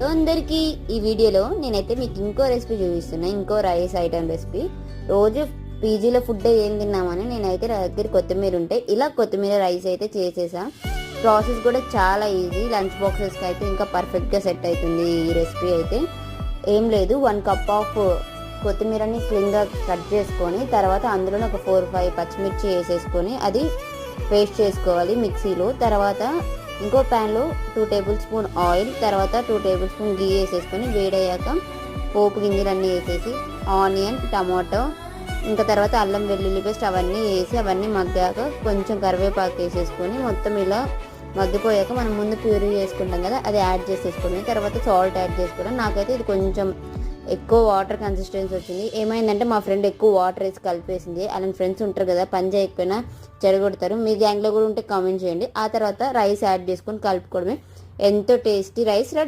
అందరికీ ఈ వీడియోలో నేనైతే మీకు ఇంకో రెసిపీ చూపిస్తున్నా, ఇంకో రైస్ ఐటమ్ రెసిపీ. రోజు పీజీలో ఫుడ్ ఏం తిన్నామని నేనైతే నా దగ్గర కొత్తిమీర ఉంటే ఇలా కొత్తిమీర రైస్ అయితే చేసేసా. ప్రాసెస్ కూడా చాలా ఈజీ, లంచ్ బాక్సెస్కి అయితే ఇంకా పర్ఫెక్ట్గా సెట్ అవుతుంది. ఈ రెసిపీ అయితే ఏం లేదు, 1 కప్ ఆఫ్ కొత్తిమీరని క్లీన్గా కట్ చేసుకొని తర్వాత అందులోనే ఒక 4-5 పచ్చిమిర్చి వేసేసుకొని అది పేస్ట్ చేసుకోవాలి మిక్సీలో. తర్వాత ఇంకో ప్యాన్లో 2 టేబుల్ స్పూన్ ఆయిల్, తర్వాత 2 టేబుల్ స్పూన్ గీ వేసేసుకొని వేడయ్యాక పోపు గింజలన్నీ వేసేసి ఆనియన్, టమాటో, ఇంకా తర్వాత అల్లం వెల్లుల్లి పేస్ట్ అవన్నీ వేసి అవన్నీ మగ్గాక కొంచెం కరివేపాకు వేసేసుకొని మొత్తం ఇలా మగ్గిపోయాక మనం ముందు ప్యూరీ చేసుకుంటాం కదా అది యాడ్ చేసేసుకొని తర్వాత సాల్ట్ యాడ్ చేసుకోవడం. నాకైతే ఇది కొంచెం ఎక్కువ వాటర్ కన్సిస్టెన్సీ వచ్చింది. ఏమైందంటే మా ఫ్రెండ్ ఎక్కువ వాటర్ వేసి కలిపేసింది. అలాంటి ఫ్రెండ్స్ ఉంటారు కదా, పని చేయకపోయినా చెడగొడతారు. మీ గ్యాంగ్లో కూడా ఉంటే కామెంట్ చేయండి. ఆ తర్వాత రైస్ యాడ్ చేసుకొని కలుపుకోవడమే. ఎంతో టేస్టీ రైస్ రెడీ.